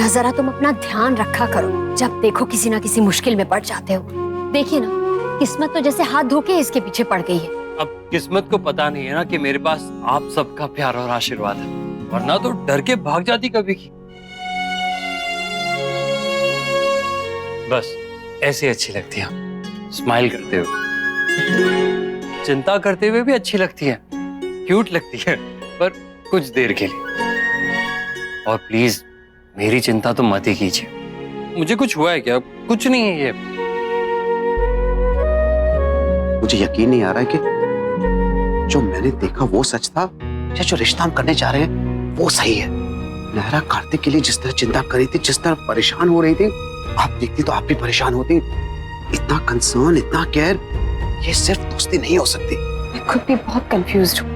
बेटा जरा तुम अपना ध्यान रखा करो, जब देखो किसी ना किसी मुश्किल में पड़ जाते हो। देखिए ना, किस्मत तो जैसे हाथ धो के इसके पीछे पड़ गई है। अब किस्मत को पता नहीं है ना कि मेरे पास आप सबका प्यार और आशीर्वाद है, वरना तो डर के भाग जाती कभी की। बस ऐसे अच्छी लगती है, स्माइल करते हुए। चिंता करते हुए भी अच्छी लगती है, क्यूट लगती है, पर कुछ देर के लिए। और प्लीज मेरी चिंता तो मत ही कीजिए। मुझे कुछ हुआ है क्या? कुछ नहीं है ये। मुझे यकीन नहीं आ रहा है कि जो मैंने देखा वो सच था या जो रिश्ता हम करने जा रहे हैं वो सही है। नहरा कार्तिक के लिए जिस तरह चिंता करी थी, जिस तरह परेशान हो रही थी, आप देखती तो आप भी परेशान होती। इतना कंसर्न, इतना केयर, ये सिर्फ दोस्ती नहीं हो सकती। मैं खुद भी बहुत कंफ्यूज्ड हूँ।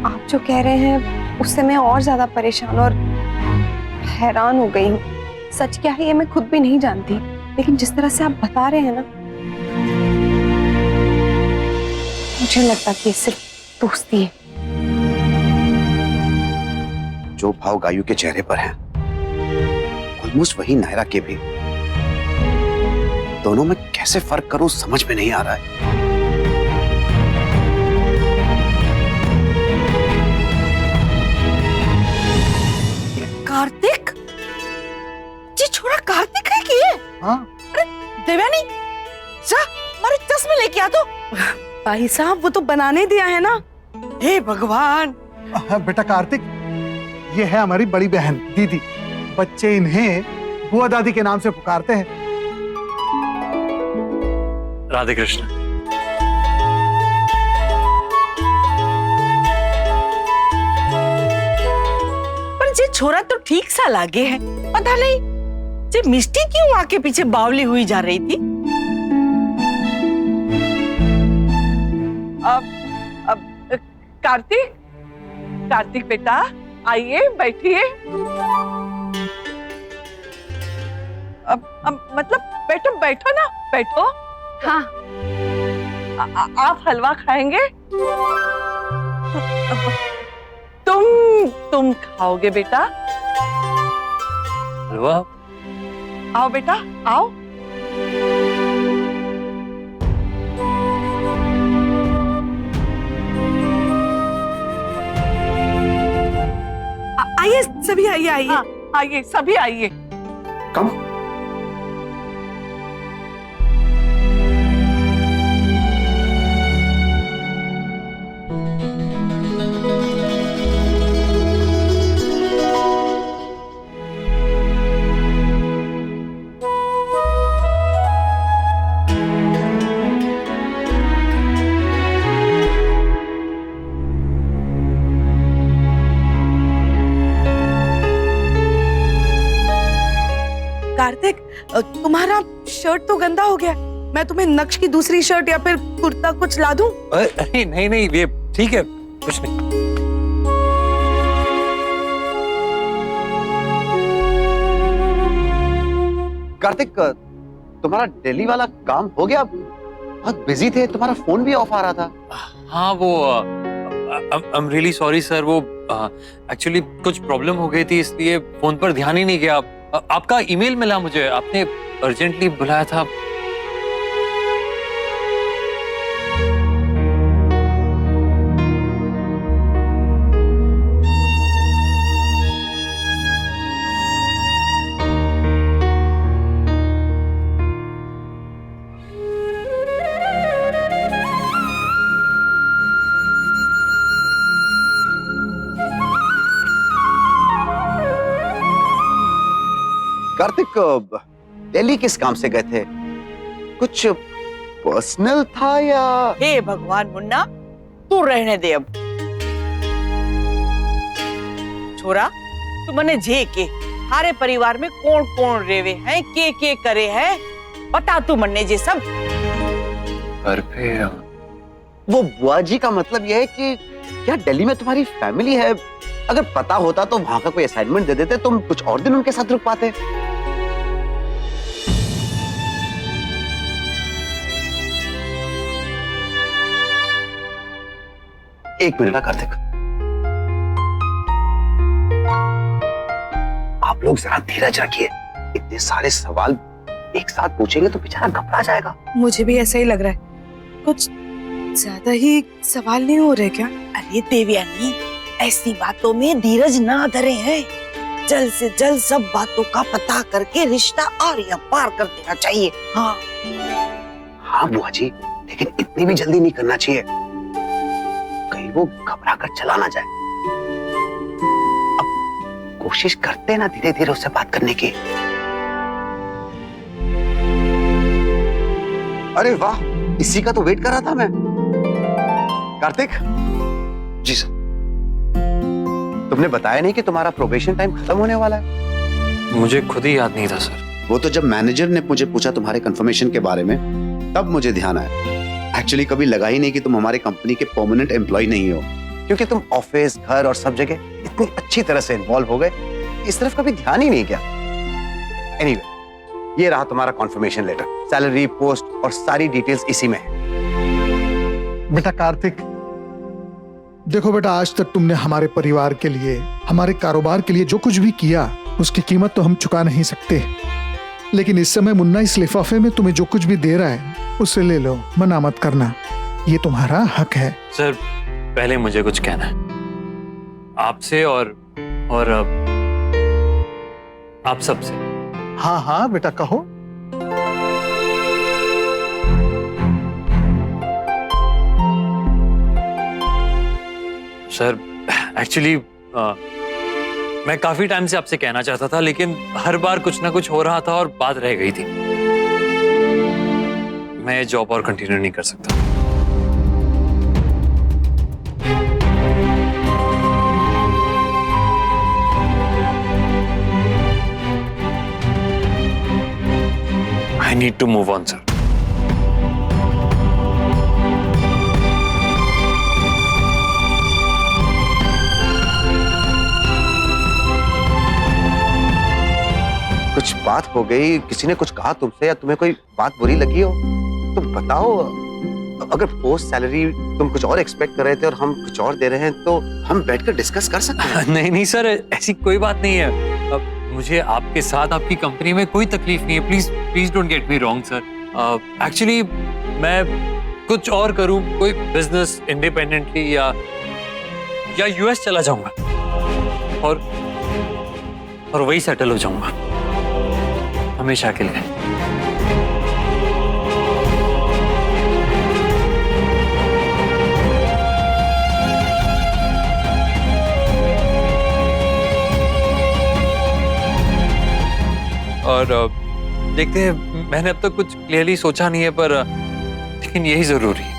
आप जो कह रहे हैं उससे मैं और ज्यादा परेशान और हैरान हो गई हूँ। सच क्या है ये मैं खुद भी नहीं जानती, लेकिन जिस तरह से आप बता रहे हैं ना, मुझे लगता कि ये सिर्फ दोस्ती है। जो भाव गायू के चेहरे पर है ऑलमोस्ट वही नायरा के भी। दोनों में कैसे फर्क करूं समझ में नहीं आ रहा है। कार्तिक जी, छोरा कार्तिक है कि ये? हाँ? अरे देवयानी, जा हमारे चश्मे लेके आ दो। भाई साहब वो तो बनाने दिया है ना। हे भगवान। बेटा कार्तिक, ये है हमारी बड़ी बहन दीदी। बच्चे इन्हें बुआ दादी के नाम से पुकारते हैं। राधे कृष्ण। पर जे छोरा तो ठीक सा लागे है, पता नहीं जे मिष्टी क्यों आके पीछे बावली हुई जा रही थी। अब कार्तिक, कार्तिक बेटा आइए बैठिए। अब मतलब बैठो बैठो ना, बैठो। हाँ। आप हलवा खाएंगे? तुम खाओगे बेटा? हलवा? आओ बेटा आओ। आइए सभी, आइए आइए। हाँ, आइए सभी आइए। कम कार्तिक, तुम्हारा शर्ट तो गंदा हो गया, मैं तुम्हें नक्श की दूसरी शर्ट या फिर कुर्ता कुछ ला दूं? अरे नहीं नहीं, ये ठीक है, कुछ नहीं। कार्तिक, तुम्हारा दिल्ली वाला काम हो गया? बहुत बिजी थे, तुम्हारा फोन भी ऑफ आ रहा था। हाँ वो I am really sorry sir, वो एक्चुअली कुछ प्रॉब्लम हो गई थी, इसलिए फोन पर ध्यान ही नहीं गया। आपका ईमेल मिला मुझे, आपने अर्जेंटली बुलाया था। कार्तिक, दिल्ली किस काम से गए थे? कुछ पर्सनल था या? हे भगवान मुन्ना, तू रहने दे अब। छोरा, तू मने जे के हारे परिवार में कौन कौन रेवे हैं, के करे हैं, बता तू मन्ने जे सब। घर पे वो बुआ जी का मतलब यह है कि क्या दिल्ली में तुम्हारी फैमिली है? अगर पता होता तो वहां का कोई असाइनमेंट दे देते, तुम कुछ और दिन उनके साथ रुक पाते। एक मिनट कार्तिक, आप लोग लोग जरा धीरज रखिए, इतने सारे सवाल एक साथ पूछेंगे तो बेचारा घबरा जाएगा। मुझे भी ऐसा ही लग रहा है, कुछ ज्यादा ही सवाल नहीं हो रहे क्या? अरे देवयानी, ऐसी बातों में धीरज ना धरे हैं। जल्द से जल्द सब बातों का पता करके रिश्ता और या पार कर देना चाहिए। हाँ हाँ बुआ जी, लेकिन इतनी भी जल्दी नहीं करना चाहिए, कहीं वो घबरा कर चला ना जाए। अब कोशिश करते हैं ना धीरे धीरे उससे बात करने की। अरे वाह, इसी का तो वेट कर रहा था मैं। कार्तिक। जी सर। तुमने बताया नहीं कि तुम्हारा प्रोबेशन टाइम खत्म होने वाला है? मुझे खुद ही याद नहीं था सर। वो तो जब मैनेजर ने मुझे पूछा तुम्हारे कंफर्मेशन के बारे में, तब मुझे ध्यान आया। एक्चुअली कभी लगा ही नहीं कि तुम हमारे कंपनी के परमानेंट एम्प्लॉय नहीं हो, क्योंकि तुम ऑफिस, घर और सब जगह इतनी अच्छी तरह से इन्वॉल्व हो गए, इस तरफ कभी ध्यान ही नहीं किया। एनीवे, ये रहा तुम्हारा कॉन्फर्मेशन लेटर, सैलरी, पोस्ट और सारी डिटेल्स इसी में है। बेटा कार्तिक, देखो बेटा, आज तक तुमने हमारे परिवार के लिए, हमारे कारोबार के लिए जो कुछ भी किया, उसकी कीमत तो हम चुका नहीं सकते। लेकिन इस समय मुन्ना इस लिफाफे में तुम्हें जो कुछ भी दे रहा है उसे ले लो, मना मत करना, ये तुम्हारा हक है। सर, पहले मुझे कुछ कहना है आपसे और आप सबसे। हाँ हाँ बेटा, कहो। सर, एक्चुअली मैं काफी टाइम से आपसे कहना चाहता था, लेकिन हर बार कुछ ना कुछ हो रहा था और बात रह गई थी। मैं जॉब और कंटिन्यू नहीं कर सकता। I need to move on, sir. कुछ बात हो गई, किसी ने कुछ कहा तुमसे, या तुम्हें कोई बात बुरी लगी हो तो बताओ। अगर पोस्ट सैलरी तुम कुछ और एक्सपेक्ट कर रहे थे और हम कुछ और दे रहे हैं, तो हम बैठकर डिस्कस कर सकते हैं। नहीं नहीं सर, ऐसी कोई बात नहीं है। अब मुझे आपके साथ, आपकी कंपनी में कोई तकलीफ नहीं है। Please please don't get me wrong sir. Actually मैं कुछ और करूं, कोई बिजनेस इंडिपेंडेंटली या यूएस चला जाऊंगा और वही सेटल हो जाऊंगा हमेशा के लिए। और देखते हैं, मैंने अब तक कुछ क्लियरली सोचा नहीं है, पर लेकिन यही जरूरी है।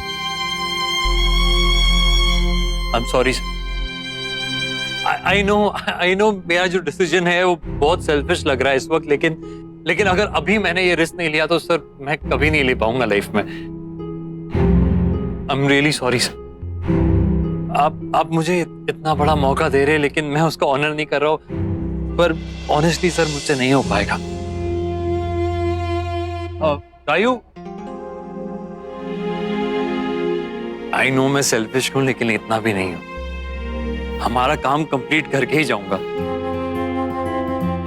I am sorry sir. I know मेरा जो डिसीजन है वो बहुत सेल्फिश लग रहा है इस वक्त, लेकिन अगर अभी मैंने ये रिस्क नहीं लिया तो सर मैं कभी नहीं ले पाऊंगा लाइफ में। I am really sorry sir. आप मुझे इतना बड़ा मौका दे रहे हैं, लेकिन मैं उसका ऑनर नहीं कर रहा हूं। पर ऑनेस्टली सर, मुझसे नहीं हो पाएगा। रायू, आई नो मैं सेल्फिश हूं, लेकिन इतना भी नहीं हूं। हमारा काम कंप्लीट करके ही जाऊंगा।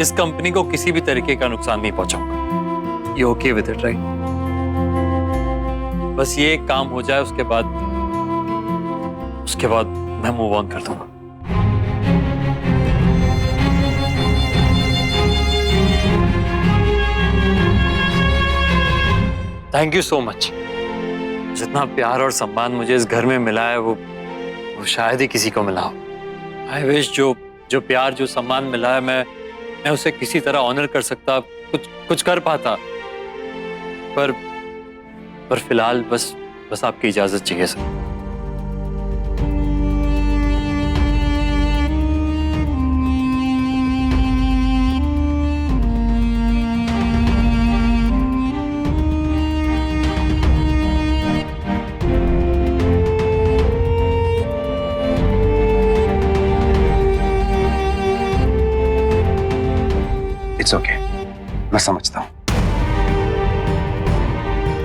इस कंपनी को किसी भी तरीके का नुकसान नहीं पहुंचाऊंगा। You okay with it, right? बस ये एक काम हो जाए, उसके बाद मैं मूव ऑन कर दूंगा। Thank you so much. जितना प्यार और सम्मान मुझे इस घर में मिला है, वो शायद ही किसी को मिला हो। आई विश जो प्यार, जो सम्मान मिला है, मैं उसे किसी तरह ऑनर कर सकता, कुछ कर पाता। पर फिलहाल बस आपकी इजाजत चाहिए सर। इट्स ओके, मैं समझता हूँ।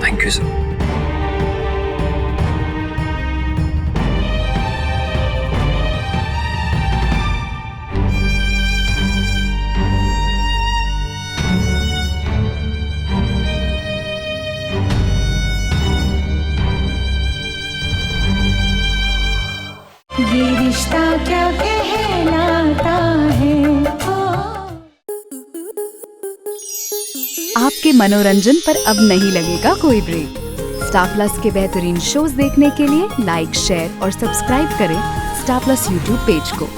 Thank you sir. रिश्ता क्या कहलाता है। आपके मनोरंजन पर अब नहीं लगेगा कोई ब्रेक। स्टार प्लस के बेहतरीन शोज देखने के लिए लाइक, शेयर और सब्सक्राइब करें स्टार प्लस यूट्यूब पेज को।